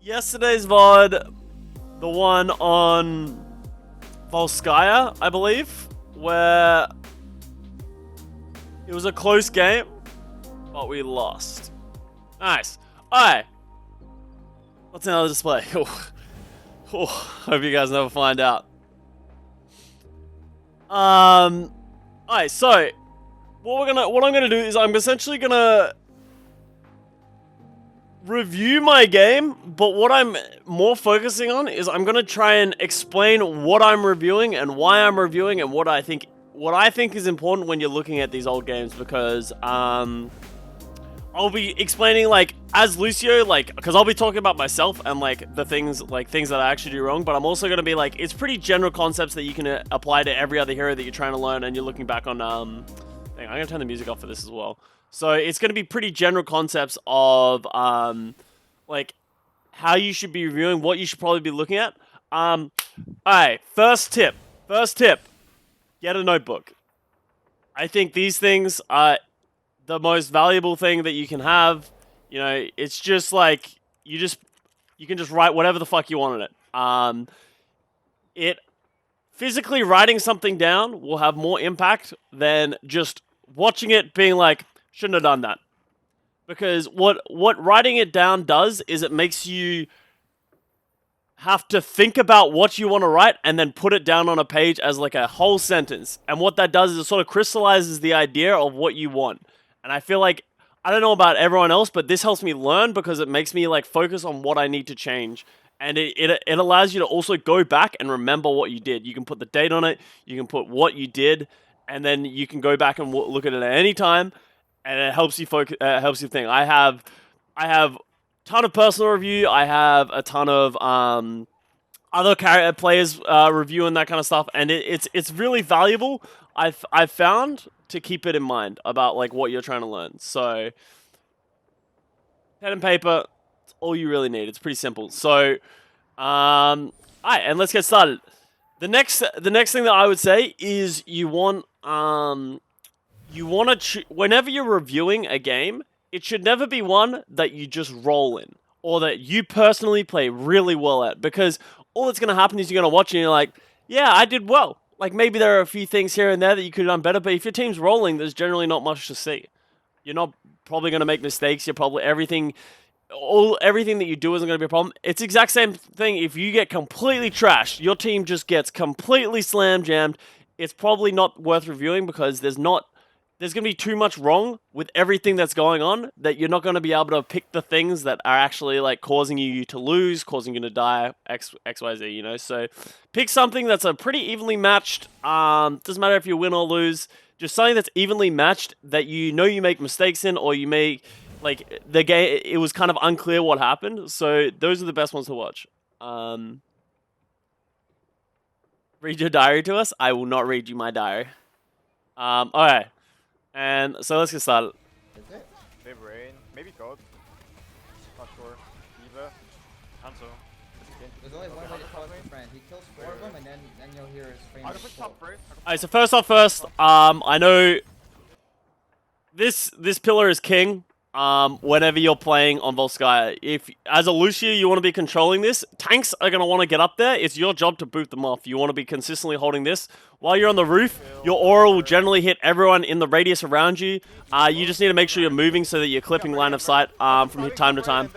yesterday's VOD, the one on Volskaya, I believe, where it was a close game, but we lost. Nice. Alright. What's another display? Hope you guys never find out. Alright, so what I'm gonna do is I'm essentially gonna review my game, but what I'm more focusing on is I'm gonna try and explain what I'm reviewing and why I'm reviewing and what I think is important when you're looking at these old games, because I'll be explaining, like, as Lucio, like, because I'll be talking about myself and like the things that I actually do wrong, but I'm also gonna be like, it's pretty general concepts that you can apply to every other hero that you're trying to learn, and you're looking back on I'm gonna turn the music off for this as well. So it's going to be pretty general concepts of, like, how you should be reviewing, what you should probably be looking at. Alright, first tip, get a notebook. I think these things are the most valuable thing that you can have. You know, it's just like, you can just write whatever the fuck you want in it. Physically writing something down will have more impact than just watching it being like, shouldn't have done that. Because what writing it down does is it makes you have to think about what you want to write and then put it down on a page as like a whole sentence. And what that does is it sort of crystallizes the idea of what you want. And I feel like, I don't know about everyone else, but this helps me learn because it makes me like focus on what I need to change. And it allows you to also go back and remember what you did. You can put the date on it, you can put what you did, and then you can go back and look at it at any time. And it helps you focus. Helps you think. I have a ton of personal review. I have a ton of other players review and that kind of stuff. And it's really valuable. I've found to keep it in mind about like what you're trying to learn. So pen and paper, it's all you really need. It's pretty simple. So alright, and let's get started. The next thing that I would say is you want to, whenever you're reviewing a game, it should never be one that you just roll in, or that you personally play really well at, because all that's going to happen is you're going to watch and you're like, yeah, I did well. Like, maybe there are a few things here and there that you could have done better, but if your team's rolling, there's generally not much to see. You're not probably going to make mistakes. You're probably, everything that you do isn't going to be a problem. It's the exact same thing if you get completely trashed, your team just gets completely slam jammed, it's probably not worth reviewing, because there's going to be too much wrong with everything that's going on that you're not going to be able to pick the things that are actually like causing you to lose, causing you to die, X, Y, Z, you know? So pick something that's a pretty evenly matched, doesn't matter if you win or lose, just something that's evenly matched that you know you make mistakes in, or you may, like, the game, it was kind of unclear what happened. So those are the best ones to watch. Read your diary to us? I will not read you my diary. Alright. And so let's get started. Maybe Rain, maybe God. Not sure. Eva. Hanzo. There's only one way to call his friend. He kills 4 of them, and then you'll hear his I famous can push quote. top first. Alright, so first off, I know this pillar is king. Whenever you're playing on Volskaya, if as a Lucio you want to be controlling this, tanks are going to want to get up there. It's your job to boot them off. You want to be consistently holding this. While you're on the roof, your aura will generally hit everyone in the radius around you. You just need to make sure you're moving so that you're clipping line of sight from time to time.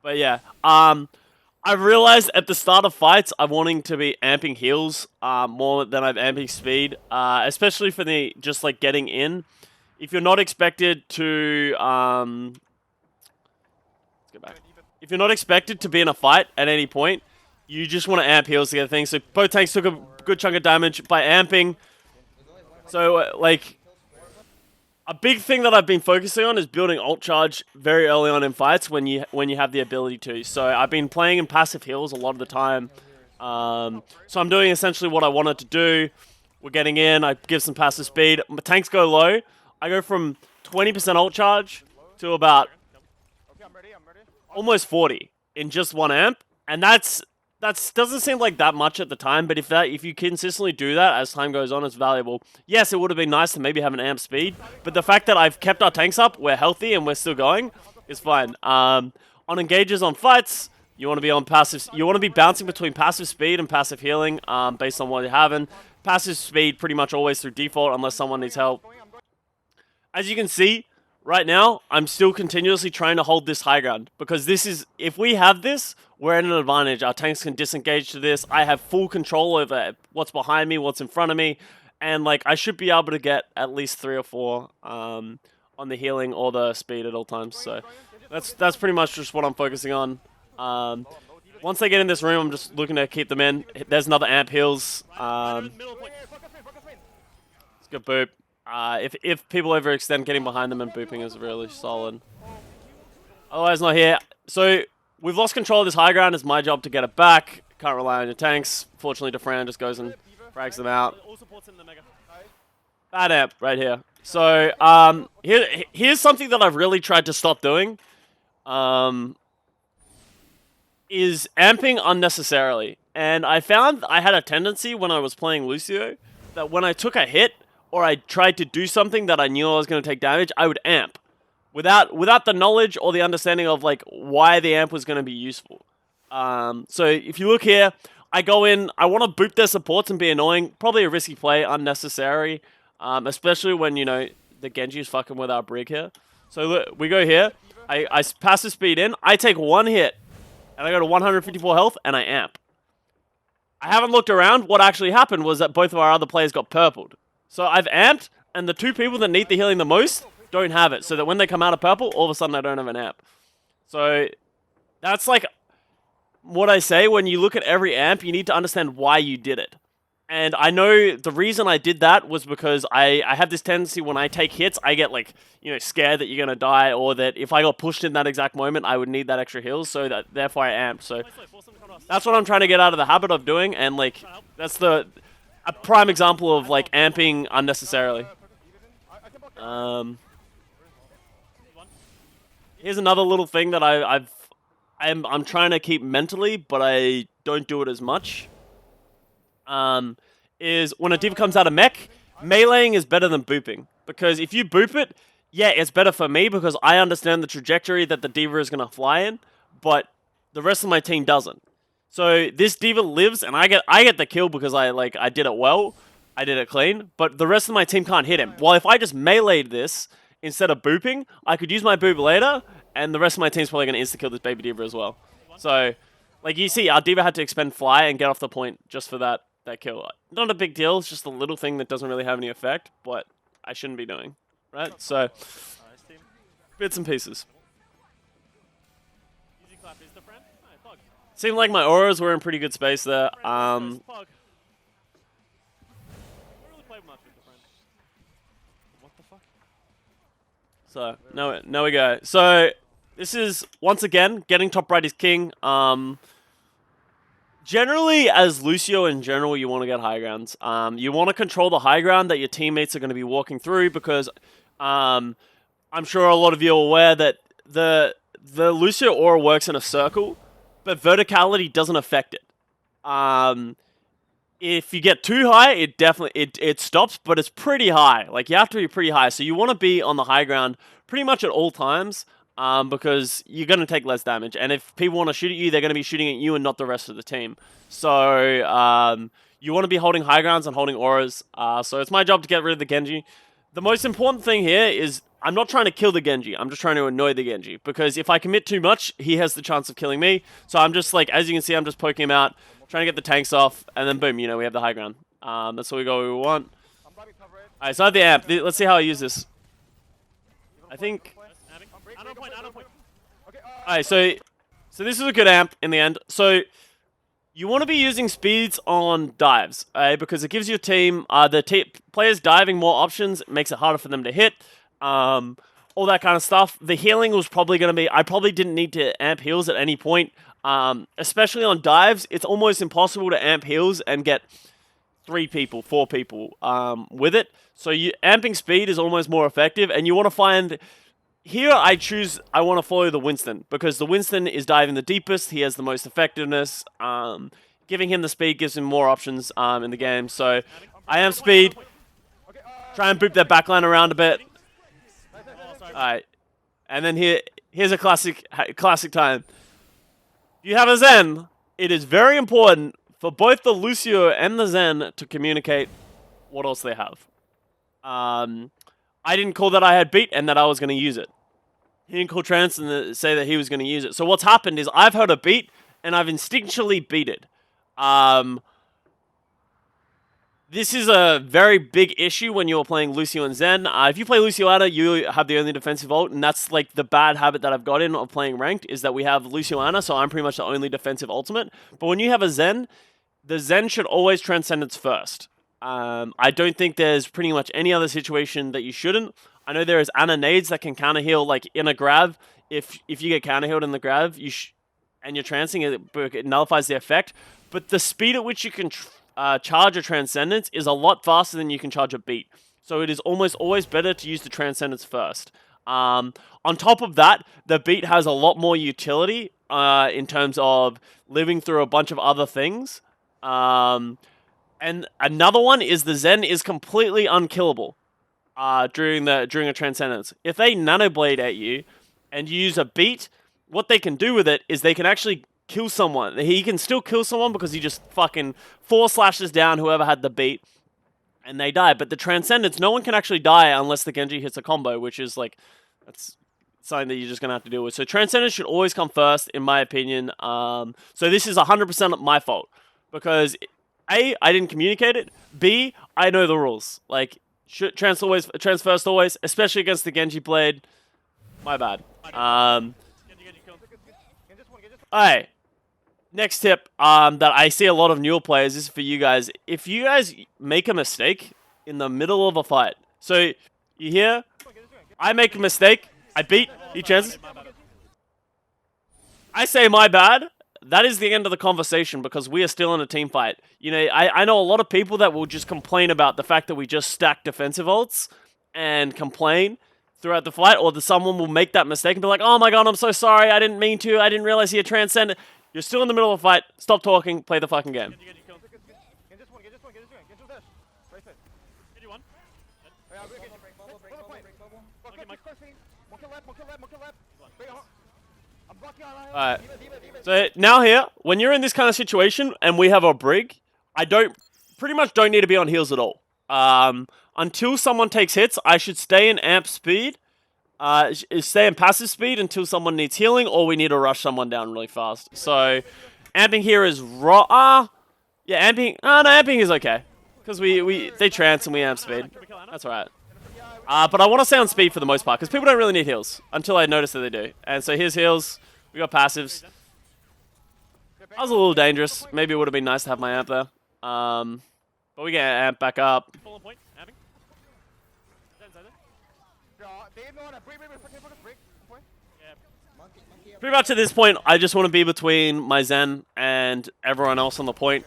But yeah, I've realized at the start of fights, I'm wanting to be amping heals more than I'm amping speed, especially for the just like getting in. If you're not expected to, let's go back. If you're not expected to be in a fight at any point, you just want to amp heals to get things. So both tanks took a good chunk of damage by amping. So, like, a big thing that I've been focusing on is building ult charge very early on in fights when you have the ability to. So I've been playing in passive heals a lot of the time. So I'm doing essentially what I wanted to do. We're getting in, I give some passive speed. My tanks go low. I go from 20% ult charge to about almost 40 in just one amp, and that's doesn't seem like that much at the time, but if you consistently do that as time goes on, it's valuable. Yes, it would have been nice to maybe have an amp speed, but the fact that I've kept our tanks up, we're healthy and we're still going, is fine. On engages on fights, You want to be on passive. You want to be bouncing between passive speed and passive healing, based on what you're having. Passive speed pretty much always through default, unless someone needs help. As you can see, right now, I'm still continuously trying to hold this high ground. Because this is, if we have this, we're at an advantage. Our tanks can disengage to this. I have full control over what's behind me, what's in front of me. And, like, I should be able to get at least 3 or 4 on the healing or the speed at all times. So, that's pretty much just what I'm focusing on. Once they get in this room, I'm just looking to keep them in. There's another amp heals. It's good boop. If people overextend, getting behind them and booping is really solid. Otherwise, not here. So, we've lost control of this high ground. It's my job to get it back. Can't rely on your tanks. Fortunately, Defran just goes and frags them out. Bad amp right here. So, here's something that I've really tried to stop doing. Is amping unnecessarily. And I found I had a tendency when I was playing Lucio that when I took a hit or I tried to do something that I knew I was going to take damage, I would amp. Without the knowledge or the understanding of like why the amp was going to be useful. So if you look here, I go in, I want to boot their supports and be annoying. Probably a risky play, unnecessary. Especially when, you know, the Genji is fucking with our Brig here. So look, we go here, I passive speed in, I take 1 hit. And I go to 154 health, and I amp. I haven't looked around. What actually happened was that both of our other players got purpled. So I've amped, and the 2 people that need the healing the most don't have it. So that when they come out of purple, all of a sudden I don't have an amp. So that's like what I say. When you look at every amp, you need to understand why you did it. And I know the reason I did that was because I have this tendency when I take hits, I get like, you know, scared that you're going to die, or that if I got pushed in that exact moment, I would need that extra heals, so that therefore I amped. So that's what I'm trying to get out of the habit of doing, and like, that's a prime example of like amping unnecessarily. Here's another little thing that I'm trying to keep mentally, but I don't do it as much. Is when a div comes out of mech, meleeing is better than booping. Because if you boop it, yeah, it's better for me because I understand the trajectory that the diva is going to fly in, but the rest of my team doesn't. So this diva lives, and I get the kill because I did it well, I did it clean, but the rest of my team can't hit him. Well, if I just meleeed this instead of booping, I could use my boop later, and the rest of my team's probably going to insta-kill this baby diva as well. So, like you see, our diva had to expend fly and get off the point just for that kill. Not a big deal, it's just a little thing that doesn't really have any effect, but I shouldn't be doing, right? So, bits and pieces. Seemed like my auras were in pretty good space there. So, now we go. So, this is, once again, getting top right is king. Generally, as Lucio in general, you want to get high grounds. You want to control the high ground that your teammates are going to be walking through because I'm sure a lot of you are aware that the Lucio aura works in a circle, but verticality doesn't affect it. If you get too high, it definitely it stops, but it's pretty high. Like, you have to be pretty high. So you want to be on the high ground pretty much at all times. Because you're going to take less damage. And if people want to shoot at you, they're going to be shooting at you and not the rest of the team. So, you want to be holding high grounds and holding auras. So it's my job to get rid of the Genji. The most important thing here is I'm not trying to kill the Genji. I'm just trying to annoy the Genji. Because if I commit too much, he has the chance of killing me. So I'm just like, as you can see, I'm just poking him out, trying to get the tanks off, and then boom, you know, we have the high ground. That's what we want. Alright, so I have the amp. Let's see how I use this. I think... Alright, so this is a good amp in the end. So you want to be using speeds on dives, because it gives your team, players diving more options, it makes it harder for them to hit, all that kind of stuff. The healing was probably going to be, I probably didn't need to amp heals at any point, especially on dives. It's almost impossible to amp heals and get 3 people, 4 people with it. So amping speed is almost more effective, and you want to find... Here, I want to follow the Winston, because the Winston is diving the deepest, he has the most effectiveness, giving him the speed gives him more options in the game, so I am speed, try and boop their backline around a bit. Alright, and then here's a classic time. you have a Zen, it is very important for both the Lucio and the Zen to communicate what else they have. I didn't call that I had beat and that I was going to use it. He didn't call Trance and say that he was going to use it. So what's happened is I've heard a beat and I've instinctually beat it. This is a very big issue when you're playing Lucio and Zen. If you play Lucio Ana, you have the only defensive ult, and that's like the bad habit that I've got in of playing ranked, is that we have Lucio Ana, so I'm pretty much the only defensive ultimate. But when you have a Zen, the Zen should always Transcendence first. I don't think there's pretty much any other situation that you shouldn't. I know there is Ana nades that can counter heal like in a grab. If you get counter healed in the grab, and you're trancing, it nullifies the effect. But the speed at which you can charge a Transcendence is a lot faster than you can charge a beat. So it is almost always better to use the Transcendence first. On top of that, the beat has a lot more utility in terms of living through a bunch of other things. And another one is the Zen is completely unkillable during a Transcendence. If they Nanoblade at you and you use a beat, what they can do with it is they can actually kill someone. He can still kill someone because he just fucking 4 slashes down whoever had the beat and they die. But the Transcendence, no one can actually die unless the Genji hits a combo, which is like, that's something that you're just going to have to deal with. So Transcendence should always come first, in my opinion. So this is 100% my fault because A, I didn't communicate it. B, I know the rules. Like, trans first always, especially against the Genji Blade. My bad. Alright. Next tip that I see a lot of newer players, this is for you guys. If you guys make a mistake in the middle of a fight, so you hear, I make a mistake, I beat, he chances. I say my bad. That is the end of the conversation because we are still in a team fight. You know, I know a lot of people that will just complain about the fact that we just stack defensive ults and complain throughout the fight, or that someone will make that mistake and be like, oh my god, I'm so sorry, I didn't mean to, I didn't realize he had Transcendent. You're still in the middle of a fight, stop talking, play the fucking game. Alright, so now here, when you're in this kind of situation and we have a Brig, I pretty much don't need to be on heals at all. Until someone takes hits, I should stay in amp speed, stay in passive speed until someone needs healing or we need to rush someone down really fast. So, amping here is raw. Yeah, amping, no, amping is okay. Because they trance and we amp speed. That's alright. But I want to stay on speed for the most part, because people don't really need heals until I notice that they do. And so here's heals. We got passives. That was a little dangerous. Maybe it would have been nice to have my amp there. But we get amp back up. Pretty much at this point, I just want to be between my Zen and everyone else on the point.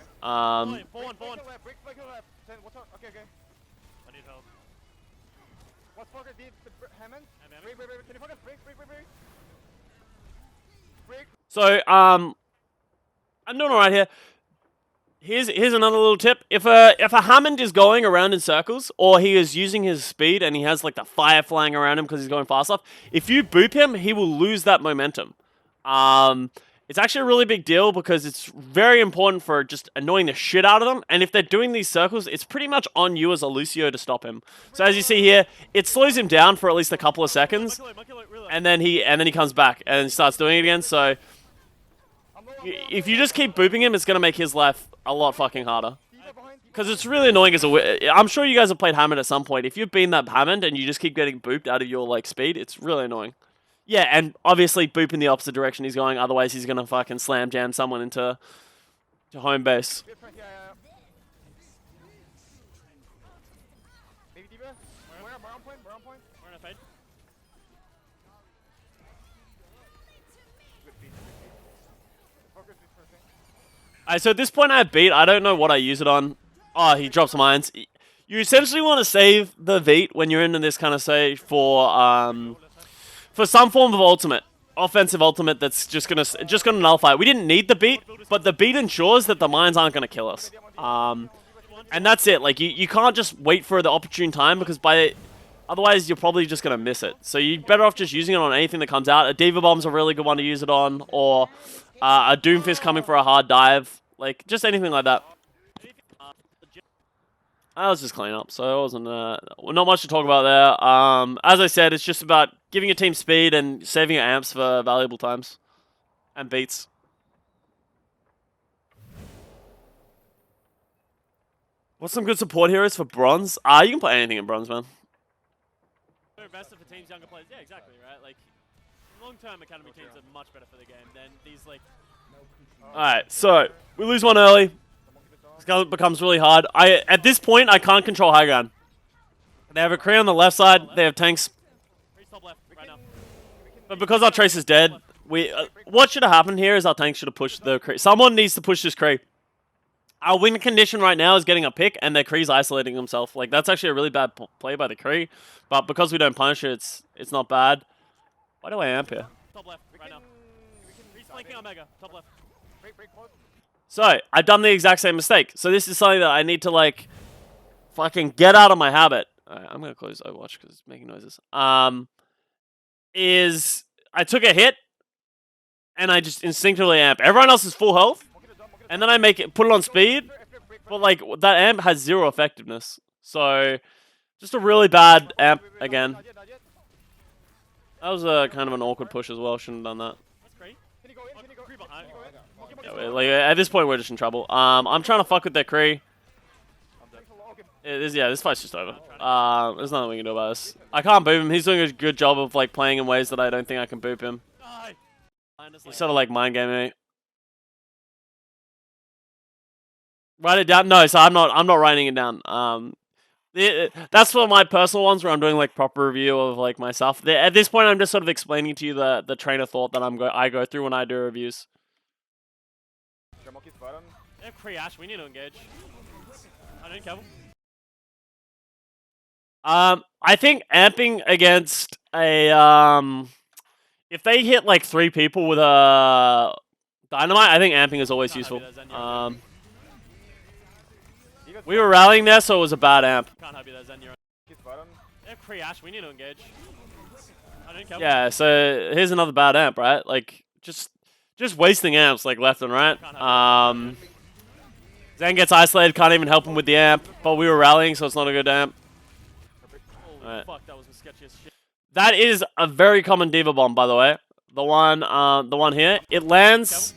So, I'm doing alright here. Here's another little tip. If a Hammond is going around in circles, or he is using his speed and he has like the fire flying around him because he's going fast enough, if you boop him, he will lose that momentum. It's actually a really big deal because it's very important for just annoying the shit out of them. And if they're doing these circles, it's pretty much on you as a Lucio to stop him. So as you see here, it slows him down for at least a couple of seconds, and then he comes back and starts doing it again. So if you just keep booping him, it's gonna make his life a lot fucking harder. Because it's really annoying as I'm sure you guys have played Hammond at some point. If you've been that Hammond and you just keep getting booped out of your like speed, it's really annoying. Yeah, and obviously boop in the opposite direction he's going, otherwise he's gonna fucking slam jam someone into home base. Alright, so at this point I have beat. I don't know what I use it on. Oh, he drops mines. You essentially want to save the Veet when you're in this kind of stage for some form of ultimate. Offensive ultimate that's just gonna nullify it. We didn't need the beat, but the beat ensures that the mines aren't gonna kill us. And that's it. Like you can't just wait for the opportune time because otherwise you're probably just gonna miss it. So you're better off just using it on anything that comes out. A Diva Bomb's a really good one to use it on, or a Doomfist coming for a hard dive, like just anything like that. I was just cleaning up, so it wasn't not much to talk about there. As I said, it's just about giving your team speed and saving your amps for valuable times and beats. What's some good support heroes for bronze? You can play anything in bronze, man. Best for teams, younger players. Yeah, exactly, right? Like, long-term academy teams are much better for the game than these, like... Alright, so, we lose one early. This becomes really hard. At this point, I can't control high ground. They have a Kree on the left side. They have tanks. But because our Trace is dead, what should have happened here is our tank should have pushed the Kree. Someone needs to push this Kree. Our win condition right now is getting a pick, and their Kree's isolating himself. Like, that's actually a really bad play by the Kree. But because we don't punish it, it's not bad. Why do I amp here? Top left, right now. He's flanking Omega. Top left. So, I've done the exact same mistake. So this is something that I need to, like, fucking get out of my habit. Alright, I'm gonna close Overwatch because it's making noises. I took a hit, and I just instinctively amp. Everyone else is full health, and then I put it on speed, but, like, that amp has zero effectiveness. So, just a really bad amp again. That was a kind of an awkward push as well. Shouldn't have done that. Yeah, like, at this point, we're just in trouble. I'm trying to fuck with their Kree. This fight's just over. There's nothing we can do about this. I can't boop him. He's doing a good job of, like, playing in ways that I don't think I can boop him. He's sort of like mind gaming me. Write it down. No, so I'm not writing it down. That's for my personal ones where I'm doing, like, proper review of, like, myself. At this point, I'm just sort of explaining to you the train of thought that I go through when I do reviews. They have Kree Ash. We need to engage. I don't care. I think amping against a if they hit like 3 people with a dynamite, I think amping is always useful. We were rallying there, so it was a bad amp. Can't help you there, Zen. You're on. They have Kree Ash. We need to engage. I don't care. Yeah, so here's another bad amp, right? Like just wasting amps like left and right. Zen gets isolated, can't even help him with the amp, but we were rallying, so it's not a good amp. Right. Fuck, that was the sketchiest shit. That is a very common D.Va bomb, by the way. The one here. It lands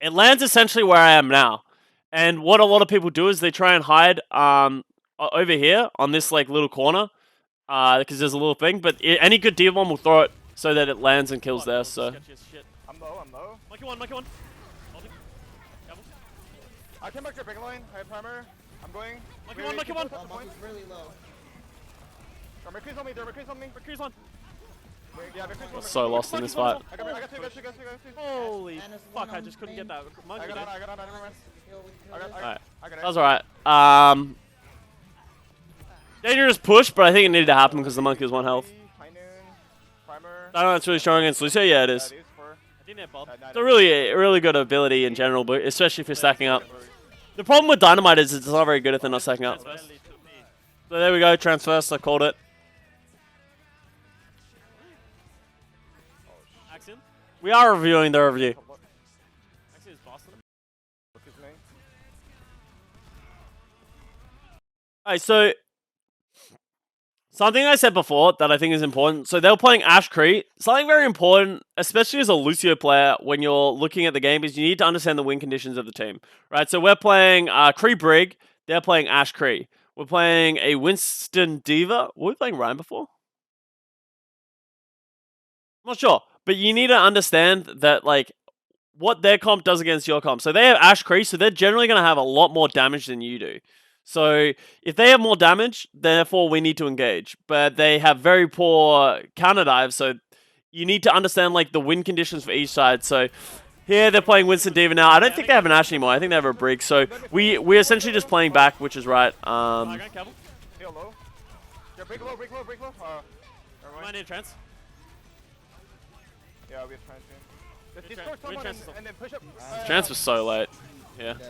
essentially where I am now. And what a lot of people do is they try and hide over here on this like little corner, because there's a little thing. But any good D.Va bomb will throw it so that it lands and kills there. So. I'm low. Monkey one. I came back to your big line. I have primer. I'm going. Monkey one. Oh, Monkey's really low. McCree's on me. McCree's on me. McCree's on. Yeah, McCree's on me. So lost in this fight. I got two. Holy fuck! I just couldn't get that. I got on. Alright, that was alright. Dangerous push, but I think it needed to happen because the monkey was 1 health. I don't know, it's really strong against Lucio. Yeah, it is. It's a really good ability in general, but especially if you're stacking up. The problem with Dynamite is it's not very good if they're not stacking up. So there we go, transverse, I called it. We are reviewing the review. Alright, so something I said before that I think is important. So they were playing Ash Kree. Something very important, especially as a Lucio player, when you're looking at the game, is you need to understand the win conditions of the team. Right? So we're playing Kree Brig. They're playing Ash Kree. We're playing a Winston D.Va. Were we playing Ryan before? I'm not sure. But you need to understand that, like, what their comp does against your comp. So they have Ash Kree, so they're generally going to have a lot more damage than you do. So if they have more damage, therefore we need to engage. But they have very poor counter dives, so you need to understand, like, the win conditions for each side. So here they're playing Winston D.Va now. I don't think they have an Ash anymore. I think they have a Brig. So we're essentially just playing back, which is right. Break low. I need trans. Yeah, we have trans. Discord someone and then push up. Trans was so late. Yeah. Watch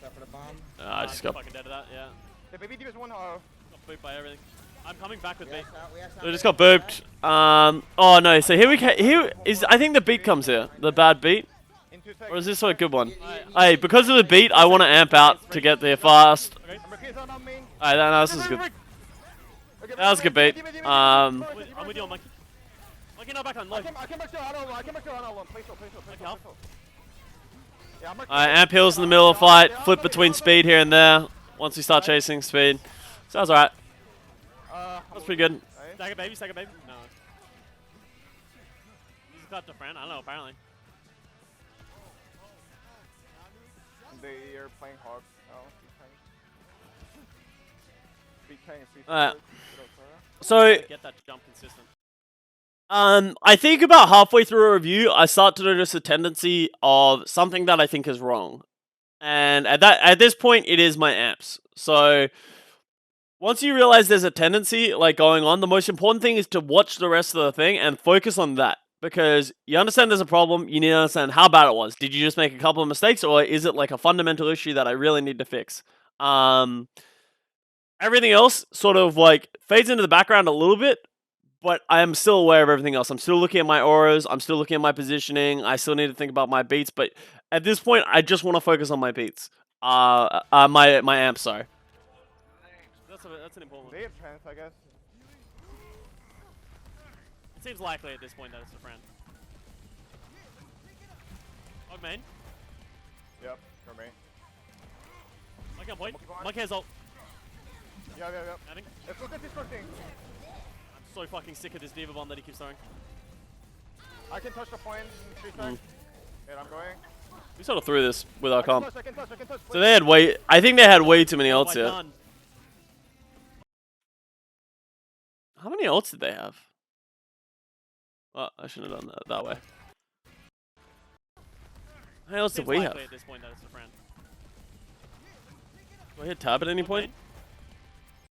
out for the bomb. I just got fucking dead of that, yeah. The baby D.Va's one. got booped by everything. I'm coming back with We beat. have sound- we have sound They just break, got booped. Oh no, so here is, I think the beat comes here. The bad beat. In 2 seconds. Or is this a good one? You- Hey, because of the beat, I want to amp out to get there fast. I'm Mercury's on main. Alright, no, this is good. Okay, That was a good bait. I'm with you, Monkey. Monkey, not back on low. I came back to Hana alone. I came back to Hana alone. Place hold. Okay, help. Yeah, I'm Alright, amp heals in the middle of the fight. Flip between speed here and there. Once we start chasing speed. Sounds alright. That's pretty good. Stack it, baby. No. He's got the friend. I don't know, apparently. They are playing hog. Oh, Alright. So, get that jump consistent. I think about halfway through a review, I start to notice a tendency of something that I think is wrong. And at this point, it is my amps. So, once you realize there's a tendency like going on, the most important thing is to watch the rest of the thing and focus on that. Because you understand there's a problem, you need to understand how bad it was. Did you just make a couple of mistakes, or is it like a fundamental issue that I really need to fix? Everything else sort of like fades into the background a little bit, but I am still aware of everything else. I'm still looking at my auras, I'm still looking at my positioning, I still need to think about my beats, but at this point, I just want to focus on my beats. My amps, sorry. That's an important one. They have trance, I guess. It seems likely at this point that it's a friend. Hog main. Yep, for me. Monkey on point. Monkey has ult. Yeah. Adding. Let's look at this first thing. I'm so fucking sick of this Diva bomb that he keeps throwing. I can touch the point in 3 seconds. And I'm going. We sort of threw this with our comp. I can touch. So they had way. I think they had way too many ults here. How many ults did they have? Well, I shouldn't have done that way. How many ults did we have? At this point that it's a friend. Do I hit tab at any point?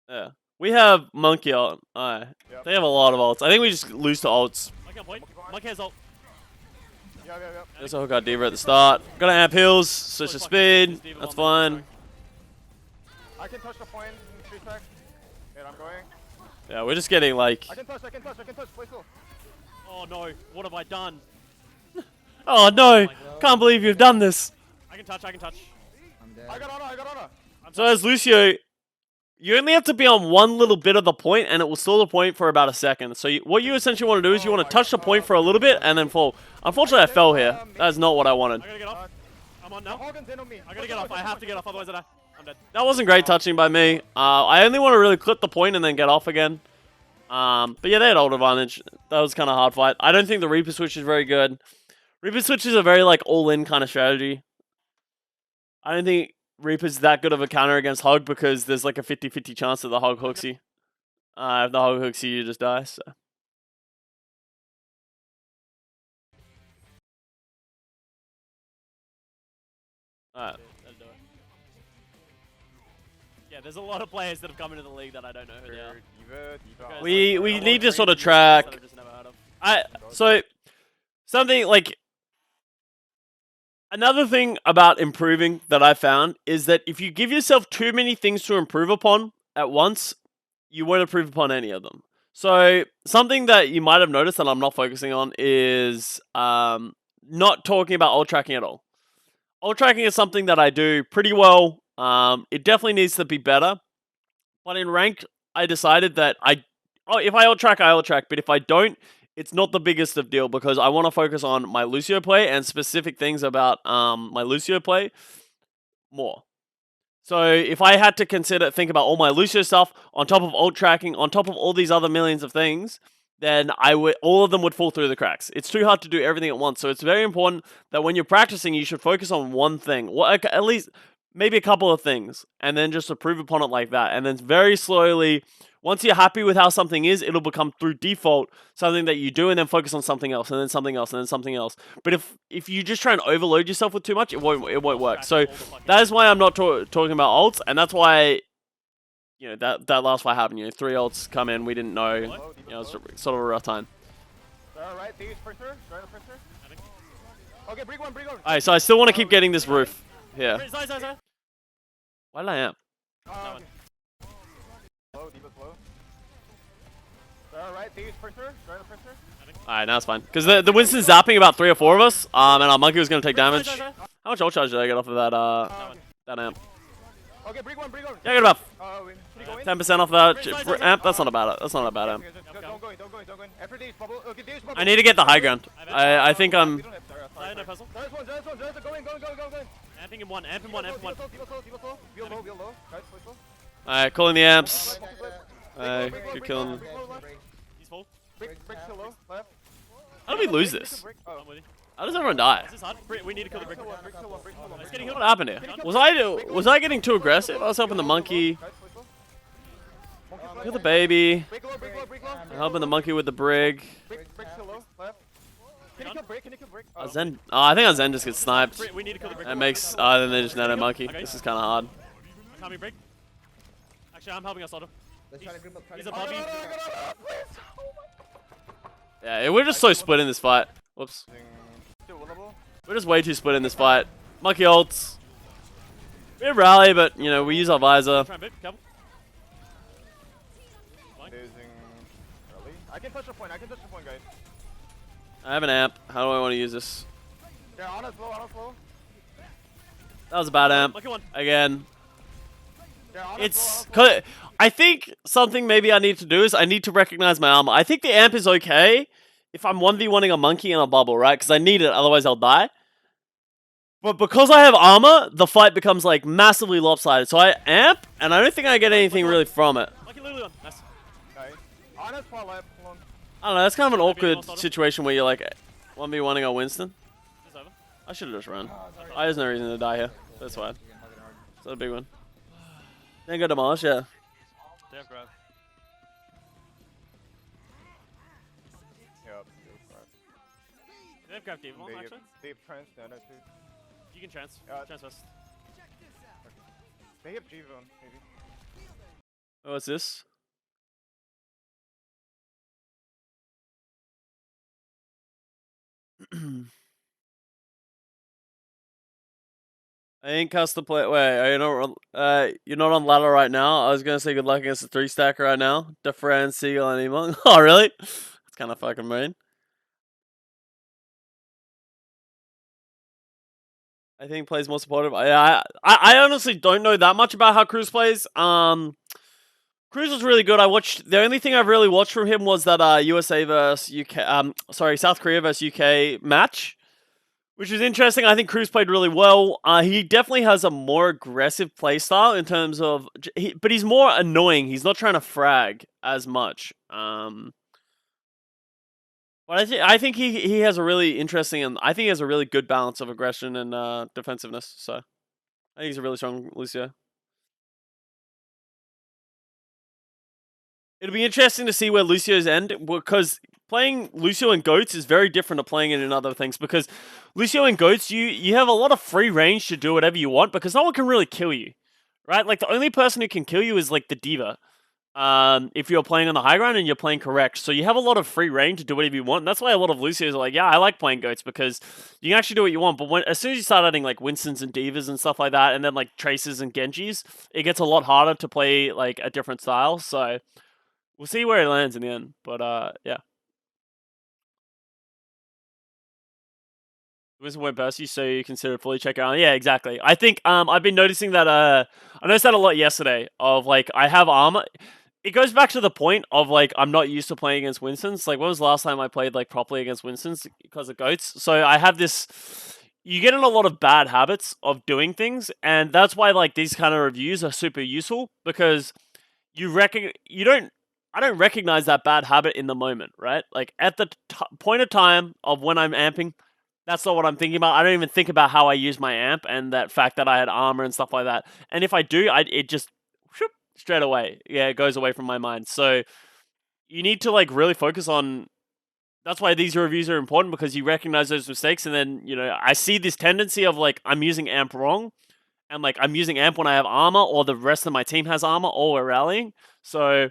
Yeah. We have Monkey ult. Alright. Yep. They have a lot of ults. I think we just lose to ults. Monkey on point. Monkey has ult. Yeah. There's a hook out Diva at the start. Gonna amp heals, switch to speed. That's fine. I can touch the point in 3 seconds. And I'm going. Yeah, we're just getting like. I can touch. Place hold. Oh no, what have I done? Oh no, can't believe you've done this. I can touch. I'm dead. I got Ana. So as Lucio, you only have to be on one little bit of the point and it will stall the point for about a second. So what you essentially want to do is you want to touch the point for a little bit and then fall. Unfortunately, I fell here. That's not what I wanted. I gotta get off. I'm on now. Hogan's in on me. I gotta get off. I have to get off, otherwise I'm dead. That wasn't great touching by me. I only want to really clip the point and then get off again. But yeah, they had ult advantage. That was kind of a hard fight. I don't think the Reaper switch is very good. Reaper switch is a very like all-in kind of strategy. I don't think Reaper's that good of a counter against Hog because there's like a 50-50 chance that the Hog hooks you. If the Hog hooks you, you just die. So. Alright. Yeah, there's a lot of players that have come into the league that I don't know who they are. Diva. We need to sort of track. So something like another thing about improving that I found is that if you give yourself too many things to improve upon at once, you won't improve upon any of them. So something that you might have noticed that I'm not focusing on is not talking about ult tracking at all. Ult tracking is something that I do pretty well. It definitely needs to be better. But in ranked, I decided that if I ult track, I ult track. But if I don't, it's not the biggest of deal because I want to focus on my Lucio play and specific things about my Lucio play more. So if I had to think about all my Lucio stuff on top of ult tracking, on top of all these other millions of things, then all of them would fall through the cracks. It's too hard to do everything at once. So it's very important that when you're practicing, you should focus on one thing. At least maybe a couple of things, and then just improve upon it like that. And then very slowly, once you're happy with how something is, it'll become through default something that you do, and then focus on something else, and then something else, and then something else. But if you just try and overload yourself with too much, it won't work. So that is why I'm not talking about ults, and that's why that last fight happened. 3 ults come in, we didn't know. It's sort of a rough time. Alright, these printer. Okay, bring one. Alright, so I still want to keep getting this roof here. Why did I amp? Low, Diva's low. Alright, these printer. Join the printer. Alright, now it's fine. Because the Winston's zapping about 3 or 4 of us, and our monkey was going to take damage. How much ult charge did I get off of that amp? Okay, bring one. Yeah, I got about Can you go in? 10% off that amp. That's not a bad amp. Okay, just don't go in. After these bubble. Okay, these bubble. I need to get the high ground. I think I'm... We don't have Dara. No puzzle. There's one. Go in. Amping in one, amp in one, amp in one. Feel low. Guys, play slow. Alright, calling the amps. Break low, Good killing. He's full. Break still low. Left. How did we lose this? Oh. I'm with you. How does everyone die? This is hard. We need to kill the brick. Break still low. It's getting What healed. happened here? Was I getting too aggressive? I was helping the monkey. Guys, play slow. Monkey Kill the baby. Break low. Helping the monkey with the brig. Break still low. Left. Can you kill break? Oh. Zen. Oh, I think our Zen just gets sniped. We need to kill the brick. That makes. Then they just net a monkey. This is kind of hard. Can't be break. Actually, I'm helping us, Otto. Let's try to group up. He's above you. Yeah, we're just so split in this fight. Whoops. Still winnable. We're just way too split in this fight. Monkey ults. We have rally, but you know we use our visor. Try and bit. Careful. Using early. I can touch the point, guys. I have an amp. How do I want to use this? Yeah, on us low. That was a bad amp. Lucky one. Again. Yeah, on It's. I think something maybe I need to do is I need to recognize my armor. I think the amp is okay if I'm 1v1ing a monkey in a bubble, right? Because I need it, otherwise I'll die. But because I have armor, the fight becomes like massively lopsided. So I amp, and I don't think I get anything really from it. Lucky Lulu one. Nice. Nice. On us far left. Hold on. I don't know, that's kind of an awkward situation where you're like 1v1ing a Winston. It's over. I should have just run. There's no reason to die here. That's fine. It's not a big one. Then go demolish, yeah. They have grab. Yep. They have grab Demon one, actually. They have trans nano too. You can trans. Yeah. Trans first. They have G-Zone, maybe. Oh, what's this? I ain't custom play. Wait, are you not? You're not on ladder right now. I was gonna say good luck against the 3-stacker right now. Defran, Seagull, and Emong. Oh, really? That's kind of fucking mean. I think plays more supportive. I honestly don't know that much about how Cruz plays. Cruz was really good. I watched. The only thing I've really watched from him was that USA versus UK. South Korea versus UK match, which is interesting. I think Cruz played really well. He definitely has a more aggressive play style in terms of, but he's more annoying. He's not trying to frag as much. But I think he has a really interesting, and I think he has a really good balance of aggression and defensive-ness. So I think he's a really strong Lucio. It'll be interesting to see where Lucio's end, because playing Lucio and Goats is very different to playing it in other things, because Lucio and Goats, you have a lot of free range to do whatever you want, because no one can really kill you, right? Like, the only person who can kill you is, like, the D.Va, if you're playing on the high ground and you're playing correct. So you have a lot of free reign to do whatever you want, and that's why a lot of Lucios are like, yeah, I like playing Goats, because you can actually do what you want, but as soon as you start adding, like, Winstons and D.Vas and stuff like that, and then, like, Traces and Genjis, it gets a lot harder to play, like, a different style, so we'll see where it lands in the end, but, yeah. Winston went Bursty, so you consider fully check out. Yeah, exactly. I think, I've been noticing that, I noticed that a lot yesterday, of, like, I have armor. It goes back to the point of, like, I'm not used to playing against Winstons. Like, when was the last time I played, like, properly against Winstons because of Goats? So I have this... You get in a lot of bad habits of doing things, and that's why, like, these kind of reviews are super useful, because I don't recognize that bad habit in the moment, right? Like, at the point of time of when I'm amping, that's not what I'm thinking about. I don't even think about how I use my amp and that fact that I had armor and stuff like that. And if I do, it just... Whoop, straight away. Yeah, it goes away from my mind. So you need to, like, really focus on... That's why these reviews are important, because you recognize those mistakes, and then, you know, I see this tendency of, like, I'm using amp wrong, and, like, I'm using amp when I have armor, or the rest of my team has armor, or we're rallying. So,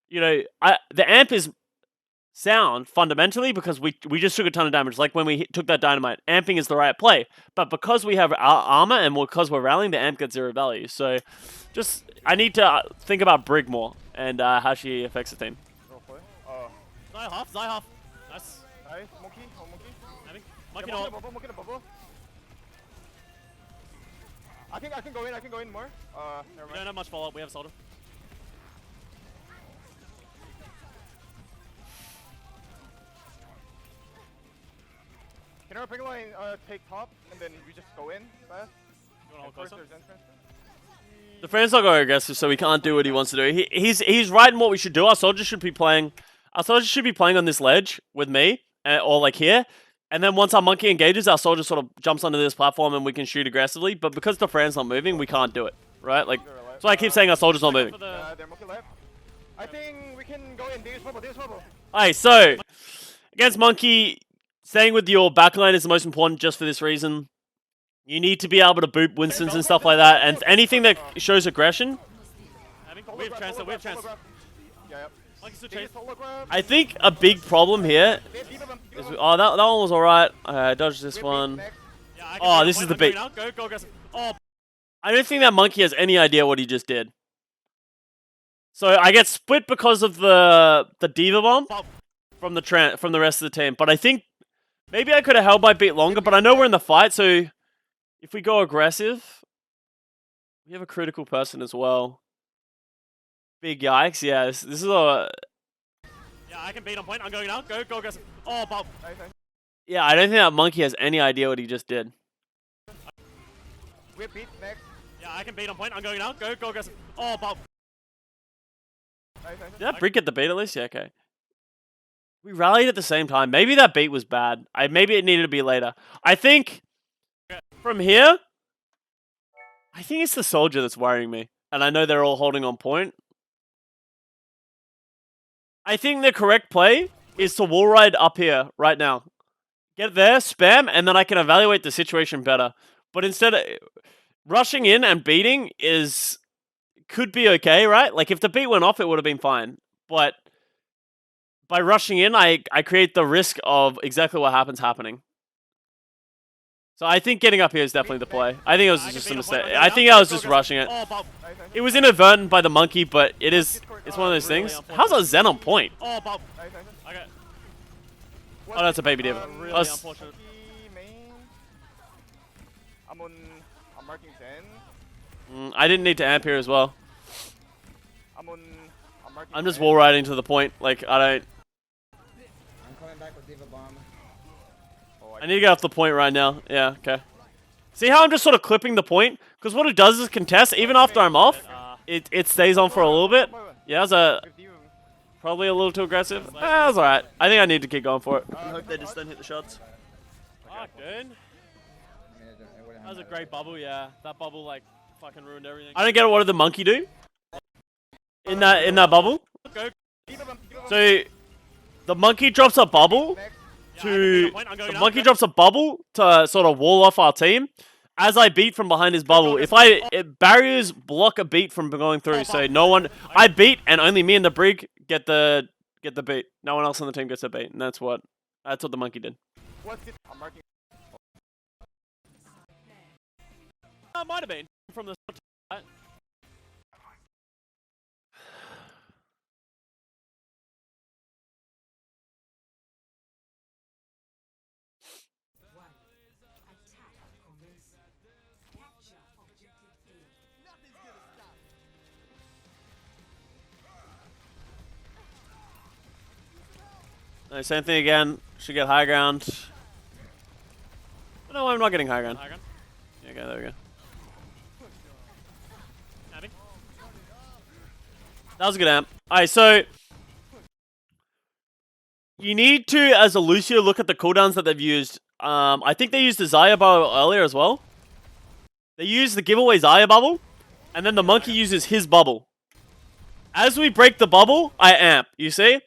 you know, the amp is sound fundamentally because we just took a ton of damage. Like when we took that dynamite, amping is the right play. But because we have our armor and because we're rallying, the amp gets 0 value. So just, I need to think about Brig more and how she affects the team. Real play. Oh. half. Nice. Nice. Monkey. Oh, monkey. Having. Yeah, Monkey monkey no. bubble. Monkey bubble. I can go in. I can go in more. Never We don't mind. have much follow up. We have Soldo. Can our pick line take top and then we just go in fast? You wanna hold And first closer? there's entrance. The Fran's not going aggressive, so he can't do what he wants to do. He's right in what we should do. Our soldiers should be playing. Our soldiers should be playing on this ledge with me, or like here. And then once our monkey engages, our soldier sort of jumps onto this platform and we can shoot aggressively. But because the Fran's not moving, we can't do it, right? Like, They're alive. so I keep saying our soldiers not moving. For the They're monkey left. I think we can go in. Davis bubble. Alright, so against monkey, staying with your backline is the most important just for this reason. You need to be able to boot Winstons and stuff like that, and anything that shows aggression. having. We have chance. We have chance. Yeah. Monkey's still chase. I think a big problem here is oh that one was alright. I dodged this one. Yeah, I can Oh, beat this him. is the I'm going bait. now. Go aggressive. Oh, I don't think that monkey has any idea what he just did. So I get split because of the diva bomb from the rest of the team. But I think maybe I could have held my beat longer. But I know we're in the fight, so if we go aggressive, we have a critical person as well. Big yikes! Yeah, this is a yeah, I can beat on point. I'm going now. Go aggressive. Oh, but Nice. yeah. I don't think that monkey has any idea what he just did. We beat next. yeah, I can beat on point. I'm going now. Go aggressive. Oh, but Nice. Did that brick get the beat at least? Yeah, okay. We rallied at the same time. Maybe that beat was bad. Maybe it needed to be later. I think from here, I think it's the soldier that's worrying me. And I know they're all holding on point. I think the correct play is to wall ride up here right now. Get there, spam, and then I can evaluate the situation better. But instead of rushing in and beating could be okay, right? Like if the beat went off, it would have been fine. But by rushing in, I create the risk of exactly what happening. So I think getting up here is definitely the play. I think it was I can just beat a on point. mistake. I'm I going think now. I was Go just aggressive. rushing it. Oh, but It was inadvertent by the monkey, but it's one of those really things. How's our Zen on point? oh, but Nice. okay. Oh, that's a baby diva. Really Us- unfortunate. Monkey main. I'm marking 10. I didn't need to amp here as well. I'm marking I'm just 10. wall riding to the point. Like I don't. I'm coming back with Diva Bomb. Oh, I need to get off the point right now. Yeah. Okay. See how I'm just sort of clipping the point? Because what it does is contest. Even after I'm off, it stays on for a little bit. Yeah, that was probably a little too aggressive. That was alright. I think I need to keep going for it. I hope they just don't hit the shots. Fuck, dude. I mean, it wouldn't That was a have great bubble, yeah. That bubble, like, fucking ruined everything. I don't get it. What did the monkey do? In that bubble? Go. So the monkey drops a bubble Yeah, I can beat to on point. I'm going the now. monkey Go. drops a bubble to sort of wall off our team. As I beat from behind his bubble, barriers block a beat from going through, so no one. I beat, and only me and the brig get the beat. No one else on the team gets a beat, and that's what the monkey did. What's it? I'm marking. Might have been from the. Right? No, same thing again. Should get high ground. No, I'm not getting high ground. High ground. Yeah, okay, there we go. Having. That was a good amp. Alright, so you need to, as a Lucio, look at the cooldowns that they've used. I think they used the Zaya bubble earlier as well. They used the giveaway Zaya bubble, and then the monkey uses his bubble. As we break the bubble, I amp. You see?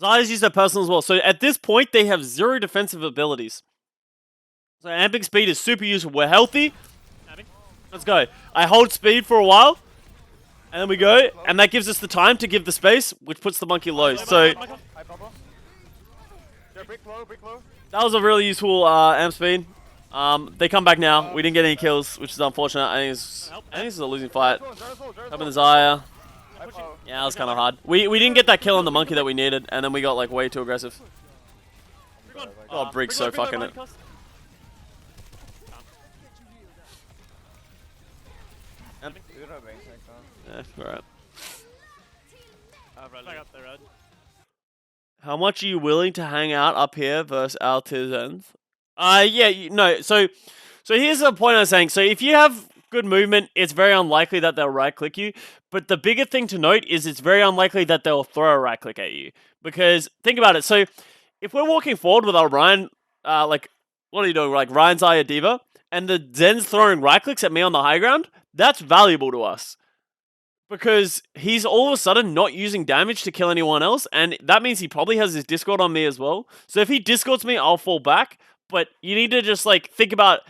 Zaya's used their personal as well. So at this point, they have 0 defensive abilities. So amping speed is super useful. We're healthy. Having. Let's go. I hold speed for a while. And then we go. And that gives us the time to give the space, which puts the monkey low. So High bubble. They're brick low. that was a really useful amp speed. They come back now. We didn't get any kills, which is unfortunate. I think this is a losing fight. Up in the Zaya. I pushing. follow. Yeah, that was kind of hard. We didn't get that kill on the monkey that we needed, and then we got like way too aggressive. Brig on. Oh, Brig's so fucking behind it. cost. You don't have bang tanks on. Yeah, alright. Back up there, Red. How much are you willing to hang out up here versus Altizens? Yeah, no. So here's the point I was saying. So if you have good movement, it's very unlikely that they'll right click you. But the bigger thing to note is it's very unlikely that they'll throw a right click at you. Because think about it. So if we're walking forward with our Ryan, like what are you doing? Like Ryan's Aya Diva, and the Zen's throwing right clicks at me on the high ground. That's valuable to us. Because he's all of a sudden not using damage to kill anyone else, and that means he probably has his Discord on me as well. So if he Discords me, I'll fall back. But you need to just like think about,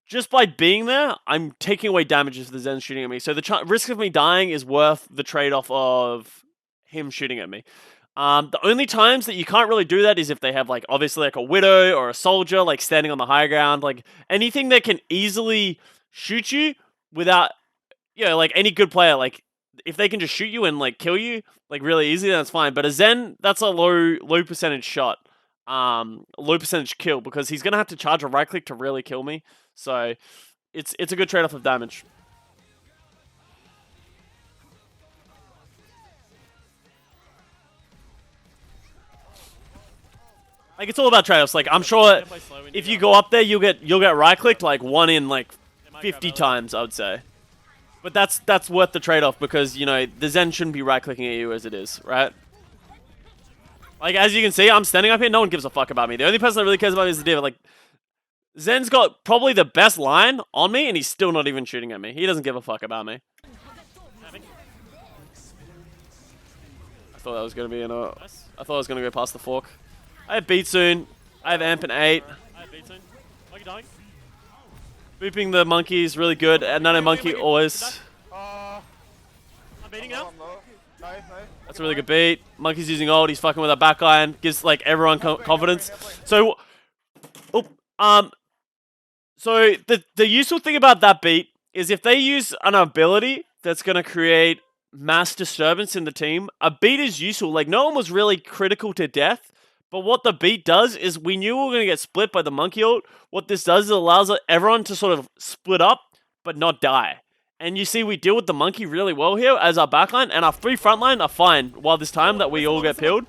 just by being there, I'm taking away damage if the Zen's shooting at me. So the risk of me dying is worth the trade-off of him shooting at me. The only times that you can't really do that is if they have like obviously like a Widow or a Soldier like standing on the high ground, like anything that can easily shoot you without, like any good player, like if they can just shoot you and like kill you like really easy, then that's fine. But a Zen, that's a low percentage shot, low percentage kill, because he's gonna have to charge a right click to really kill me. So it's a good trade off of damage. Like it's all about trade offs. Like I'm sure if you go up there, you'll get right clicked like 1 in like 50 times, I would say. But that's worth the trade-off because, the Zen shouldn't be right-clicking at you as it is, right? Like, as you can see, I'm standing up here, no one gives a fuck about me. The only person that really cares about me is the Diva. Like, Zen's got probably the best line on me, and he's still not even shooting at me. He doesn't give a fuck about me. I thought that was going to be I thought I was going to go past the fork. I have beat soon. I have amp and 8. I have beat soon. Are you dying? Booping the monkey is really good. And Nano Monkey always. I'm beating now. I'm low. Nice. That's a really good beat. Monkey's using ult. He's fucking with a backline. Gives like everyone confidence. So, so the useful thing about that beat is if they use an ability that's gonna create mass disturbance in the team, a beat is useful. Like no one was really critical to death. But what the beat does is we knew we were going to get split by the monkey ult. What this does is it allows everyone to sort of split up, but not die. And you see we deal with the monkey really well here as our backline, and our 3 frontline are fine while this time that we all get peeled.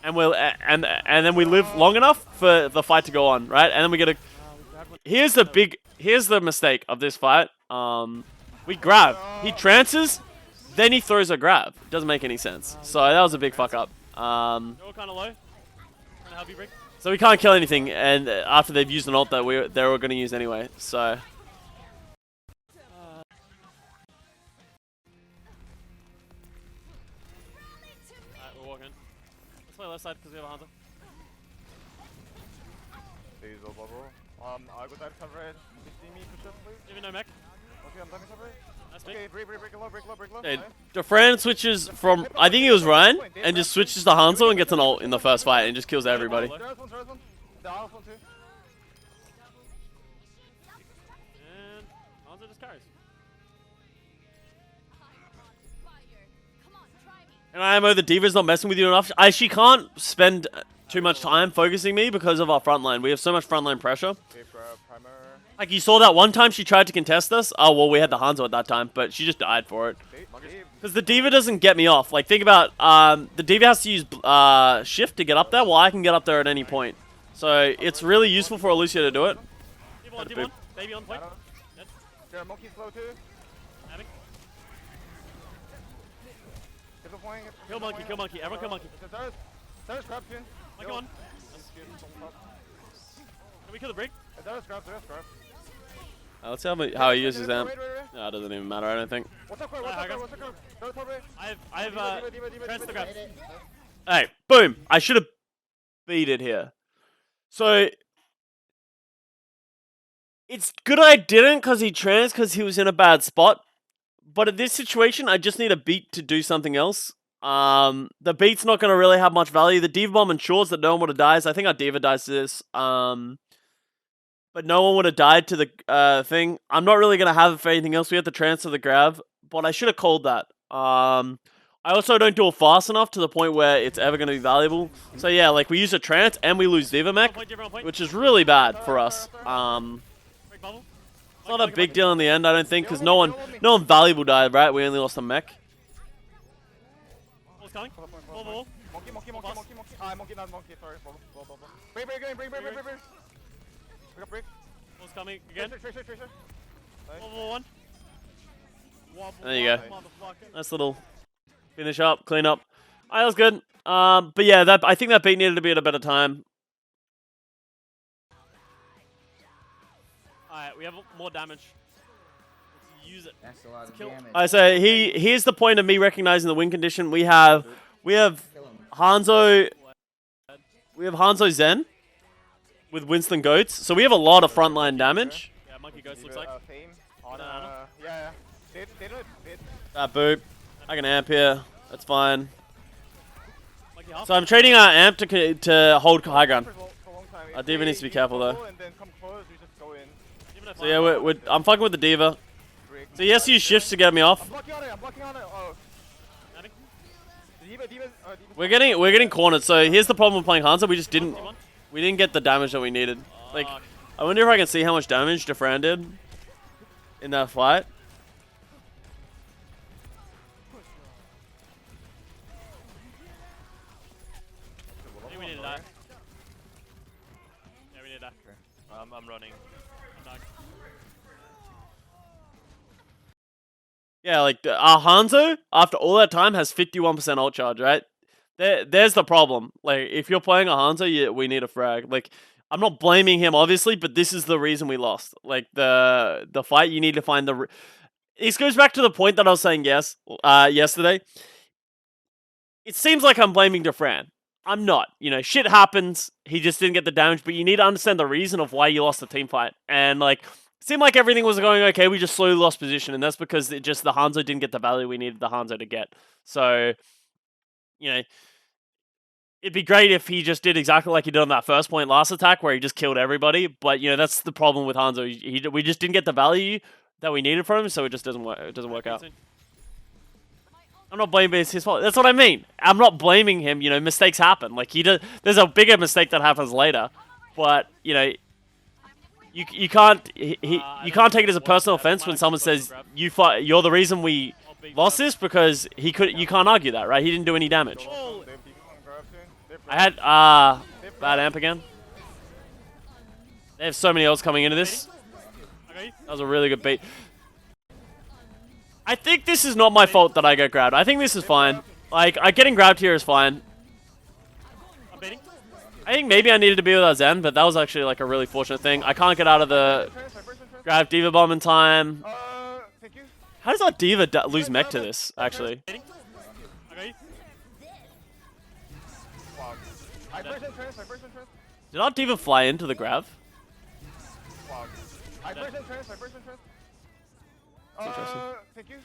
And then we live long enough for the fight to go on, right? And then we get a... Here's the mistake of this fight. We grab. He trances, then he throws a grab. It doesn't make any sense. So that was a big fuck up. You're all kind of low. Help you, Brig. So we can't kill anything, and after they've used an ult that they were going to use anyway, so... Alright, we're walking. Let's play left side because we have a Hunter. Diesel bubble. I got that coverage. You see me push up, please? Even no mech. Okay, I'm done coverage. That's me. Okay, break low. Hey, Defran switches from, I think it was Ryan, and just switches to Hanzo and gets an ult in the first fight and just kills everybody. There's one. The Alpha one too. And Hanzo just carries. And IMO, the Diva's not messing with you enough. She can't spend too much time focusing me because of our frontline. We have so much frontline pressure. Okay, primer. Like, you saw that one time she tried to contest us. Oh, well, we had the Hanzo at that time, but she just died for it. Because the Diva doesn't get me off. Like, think about, the Diva has to use shift to get up there, while I can get up there at any point. So, it's really useful for Lucio to do it. D1. Baby on point. There, monkey slow too. Having. Get the point. Kill monkey. Everyone kill monkey. There's grab soon. Monkey on. Can we kill the Brig? There's grab. Let's see how he uses amp. Wait. No, it doesn't even matter, I don't think. What's up, grab? I have trans the grab. Hey, boom! I should have beat it here. So, it's good I didn't because he trans because he was in a bad spot. But in this situation, I just need a beat to do something else. The beat's not going to really have much value. The Diva Bomb ensures that no one would have died. I think our Diva dies to this. But no one would have died to the thing. I'm not really going to have it for anything else. We have to transfer the grab. But I should have called that. I I also don't do it fast enough to the point where it's ever going to be valuable. So yeah, like we use a trance and we lose Diva Mech, which is really bad for us. Break bubble. It's not a big deal in the end, I don't think, because no one valuable died, right? We only lost a mech. Ball's coming. Ball, ball. Monkey. Monkey, not monkey. Sorry. Ball. Break. Bring. We got break. Ball's coming again. Tracer. Ball, one. Wobble, There you go. motherfucker. Nice little finish up, clean up. That was good. But yeah, I think that beat needed to be at a better time. Alright, we have more damage. Let's use it. That's a lot of Kill. damage. So here's the point of me recognizing the win condition. We have Kill him. Hanzo. We have Hanzo Zen with Winston Goats. So we have a lot of frontline damage. Yeah, Monkey Ghost looks like. Fame on Banana. yeah. They do it. That boop. I can amp here. That's fine. Monkey half. So I'm trading our amp to hold high ground. For a long time. Our Diva needs to be careful though. And then come close, we just go in. Even if So yeah, I'm fucking with the Diva. Break. So he has to use shifts to get me off. I'm blocking on it. Oh. Nothing. Diva. We're getting cornered. So here's the problem with playing Hanzo. We didn't get the damage that we needed. Like, Fuck. I wonder if I can see how much damage Defran did in that fight. I think we need to die. Yeah, we need to die. I'm running. I'm dying. Yeah, like our Hanzo, after all that time, has 51% ult charge, right? There's the problem. Like, if you're playing a Hanzo, we need a frag. Like, I'm not blaming him, obviously, but this is the reason we lost. Like, the fight, you need to find the... This goes back to the point that I was saying yesterday. It seems like I'm blaming Defran. I'm not. You know, shit happens. He just didn't get the damage, but you need to understand the reason of why you lost the team fight. And, like, it seemed like everything was going okay. We just slowly lost position, and that's because the Hanzo didn't get the value we needed the Hanzo to get. So, you know, it'd be great if he just did exactly like he did on that first point last attack, where he just killed everybody. But, you know, that's the problem with Hanzo. We just didn't get the value that we needed from him, so it just doesn't work. It doesn't work out. I'm not blaming it's his fault. That's what I mean. I'm not blaming him. You know, mistakes happen. Like there's a bigger mistake that happens later, but you know, you can't you can't take it as a personal offense when someone says you're the reason we lost this, because you can't argue that, right? He didn't do any damage. Oh, They have Diva on grab soon. I had bad amp again. They have so many ults coming into this. okay. That was a really good beat. I think this is not my fault that I get grabbed. I think this is fine. Like, getting grabbed here is fine. I'm baiting. I think maybe I needed to be with our Zen, but that was actually like a really fortunate thing. I can't get out of the grab Diva bomb in time. Thank you. How does our Diva lose mech to this, actually? Baiting. Okay. Wow. I burst entrance. Did our Diva fly into the grab? Wow. I burst entrance. interesting. Thank you.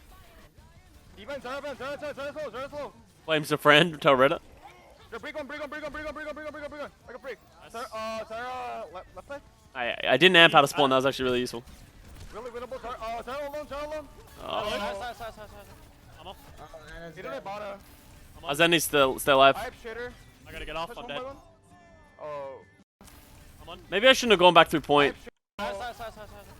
Diva and Zara slow. Flames a friend, tell Reddit. Break on. I got break. Sarah, left side. I didn't amp out of spawn, that was actually really useful. Really winnable. Sarah alone. Oh. I'm off. He didn't have bottom. Our Zen needs to stay alive. I have shitter. I gotta get off. Push I'm one dead. by one. Oh. I'm on. Maybe I shouldn't have gone back through point. Nice.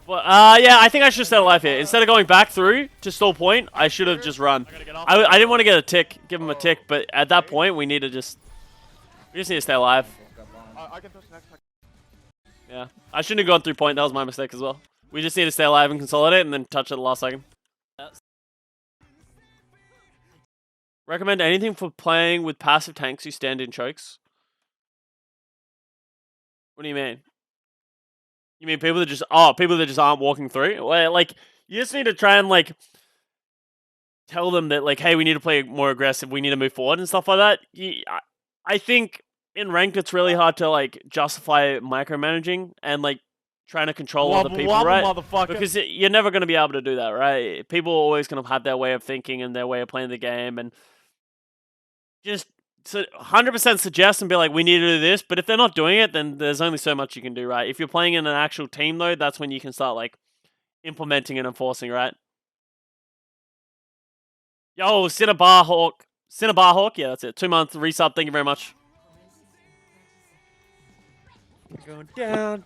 But, yeah, I think I should stay alive here. Instead of going back through to stall point, I should have just run. I gotta get off. I didn't want to get a tick, give him a tick, but at that point, we need to just need to stay alive. I can touch next. Yeah. I shouldn't have gone through point, that was my mistake as well. We just need to stay alive and consolidate and then touch at the last second. Recommend anything for playing with passive tanks who stand in chokes? What do you mean? You mean people that just aren't walking through? Well, like, you just need to try and like tell them that like, hey, we need to play more aggressive, we need to move forward and stuff like that. I think in ranked it's really hard to like justify micromanaging and like trying to control other people, right? Motherfucker. Because you're never going to be able to do that, right? People are always going to have their way of thinking and their way of playing the game, and just 100% suggest and be like, we need to do this. But if they're not doing it, then there's only so much you can do, right? If you're playing in an actual team, though, that's when you can start like implementing and enforcing, right? Yo, Cinnabar Hawk. Cinnabar Hawk, yeah, that's it. 2 month resub, thank you very much. Going down.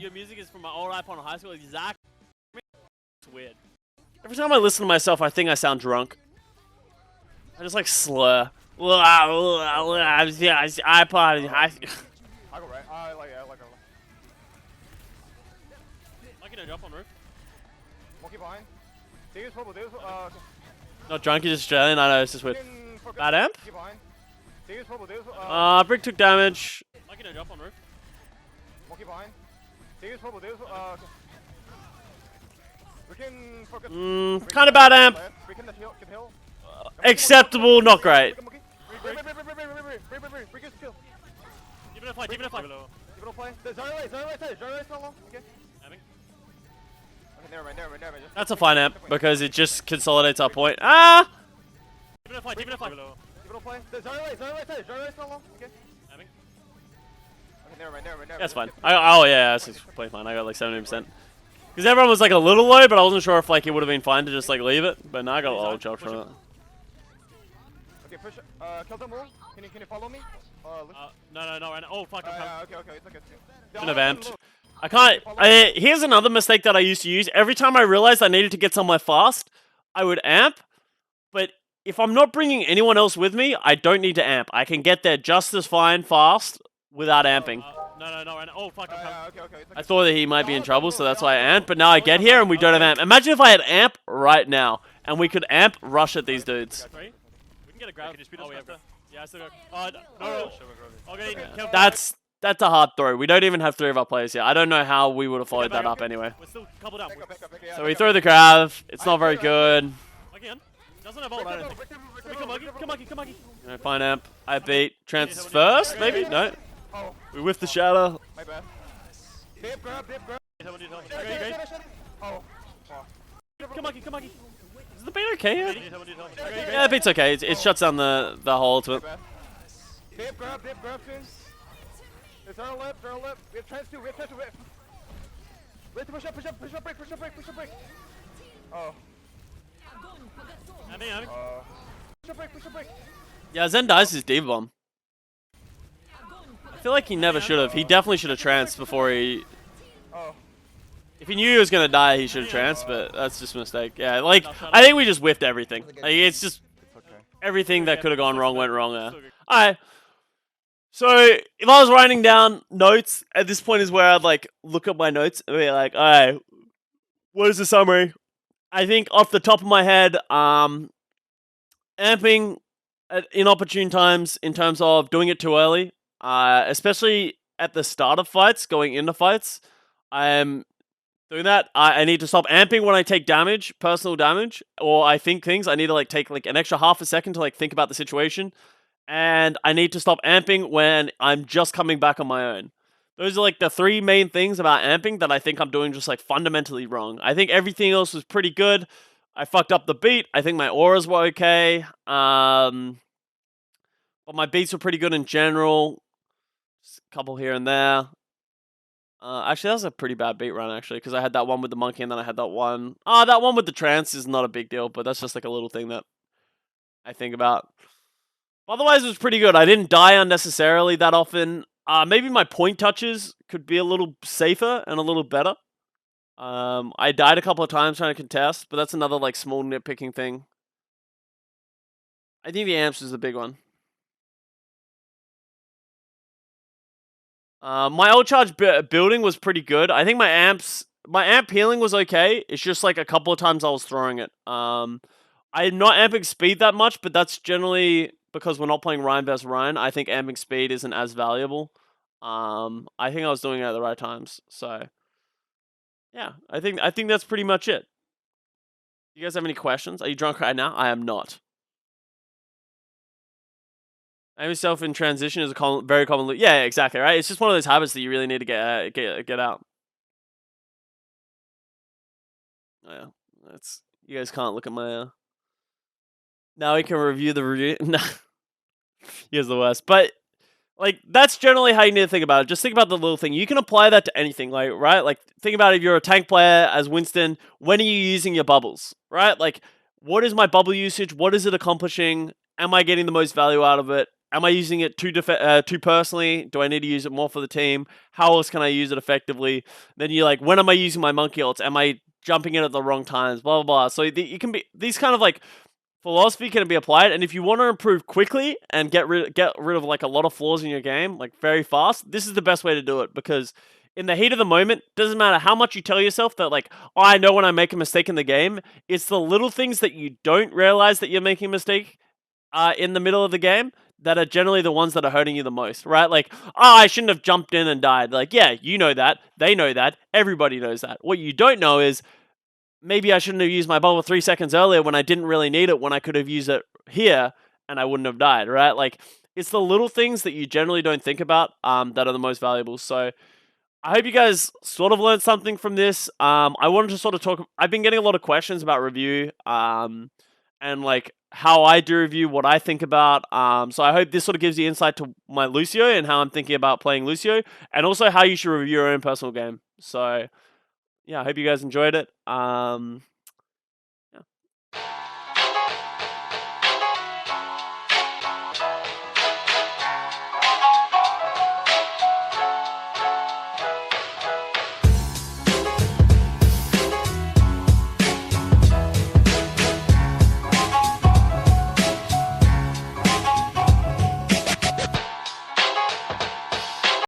Your music is from my old iPod in high school. Exactly. It's weird. Every time I listen to myself, I think I sound drunk. I just like slur. iPod. I go right. I like it. Monkey no jump on roof. Monkey behind. Davis purple. Not drunk, he's Australian. I know, it's just weird. Bad amp? Monkey behind. Davis purple. Brick took damage. Monkey no jump on roof. Monkey behind. Davis purple. We can focus. Kind of bad amp. We can hill. Acceptable, not great. Break his kill. Even a fight. Even don't play. Zarya not long. Okay. Aiming. Okay, never mind. That's a fine amp because it just consolidates our point. Ah! Even a fight. Even don't play. Zarya not long. Okay. Aiming. Okay, never mind. That's fine. Yeah, that's completely fine. I got like 70%. Because everyone was like a little low, but I wasn't sure if like it would have been fine to just like leave it. But now I got a little job from it. Okay, push. Kill them all. Can you follow me? No, right now. Oh, fuck, I'm coming. Okay, it's okay. Shouldn't have amped. I can't. Here's another mistake that I used to use. Every time I realized I needed to get somewhere fast, I would amp. But if I'm not bringing anyone else with me, I don't need to amp. I can get there just as fine fast without amping. No, right now. Oh, fuck, I'm coming. Okay. I thought that he might be in trouble, so that's why I amped. But now I get here and we don't have amp. Imagine if I had amp right now and we could amp rush at these dudes. Three. We can get a grab. Can you speed us faster? Yeah, I still go. No. Okay, careful. That's a hard throw. We don't even have 3 of our players here. I don't know how we would have followed that up anyway. We're still coupled up. Back up, yeah, So we throw the grab. It's not very good. Again. Doesn't have ult, I don't think. Come monkey. Fine amp. I beat Trance first, maybe? No. Oh, We whiffed the shatter. my bad. Dip grab. Oh. Come monkey. Is the beat okay here? Yeah, Yeah, the beat's okay. It shuts down the whole ultimate. Dip grab soon. It's our left. We have trans 2. We have to push up, break. Oh. Aiming. Push up, break. Yeah, Zen dies his D.Va bomb. I feel like he never should have. He definitely should have tranced before he... Oh. If he knew he was going to die, he should have tranced, but that's just a mistake. Yeah, like, I think we just whiffed everything. Like, it's just... Everything that could have gone wrong went wrong there. Alright. So, if I was writing down notes, at this point is where I'd, like, look at my notes and be like, alright, what is the summary? I think off the top of my head, amping at inopportune times in terms of doing it too early, especially at the start of fights, going into fights, I am doing that. I need to stop amping when I take damage, personal damage, or I think things. I need to like take like an extra half a second to like think about the situation. And I need to stop amping when I'm just coming back on my own. Those are like the 3 main things about amping that I think I'm doing just like fundamentally wrong. I think everything else was pretty good. I fucked up the beat. I think my auras were okay. But my beats were pretty good in general. Just a couple here and there. Actually, that was a pretty bad beat run, actually, because I had that one with the monkey and then I had that one. That one with the trance is not a big deal, but that's just like a little thing that I think about. Otherwise, it was pretty good. I didn't die unnecessarily that often. Maybe my point touches could be a little safer and a little better. I died a couple of times trying to contest, but that's another like small nitpicking thing. I think the amps is the big one. My old charge building was pretty good. I think my amp healing was okay. It's just like a couple of times I was throwing it. I'm not amping speed that much, but that's generally because we're not playing Ryan vs Ryan. I think amping speed isn't as valuable. I think I was doing it at the right times. So yeah, I think that's pretty much it. You guys have any questions? Are you drunk right now? I am not. Aim yourself in transition is a very common loop. Yeah, exactly, right? It's just one of those habits that you really need to get out. Oh, yeah, that's you guys can't look at my. Now we can review the review. No, here's the worst. But like that's generally how you need to think about it. Just think about the little thing. You can apply that to anything, like right? Like think about if you're a tank player as Winston. When are you using your bubbles? Right? Like what is my bubble usage? What is it accomplishing? am I getting the most value out of it? Am I using it too personally? Do I need to use it more for the team? How else can I use it effectively? Then you're like, when am I using my monkey ults? Am I jumping in at the wrong times? Blah, blah, blah. So you can be, these kind of like philosophy can be applied. And if you want to improve quickly and get rid of like a lot of flaws in your game, like very fast, this is the best way to do it, because in the heat of the moment, doesn't matter how much you tell yourself that like, oh, I know when I make a mistake in the game. It's the little things that you don't realize that you're making a mistake in the middle of the game that are generally the ones that are hurting you the most, right? Like, oh, I shouldn't have jumped in and died. Like, yeah, you know that. They know that. Everybody knows that. What you don't know is maybe I shouldn't have used my bubble 3 seconds earlier when I didn't really need it, when I could have used it here and I wouldn't have died, right? Like, it's the little things that you generally don't think about that are the most valuable. So I hope you guys sort of learned something from this. I wanted to sort of talk. I've been getting a lot of questions about review and like how I do review, what I think about. So I hope this sort of gives you insight to my Lucio and how I'm thinking about playing Lucio, and also how you should review your own personal game. So yeah, I hope you guys enjoyed it.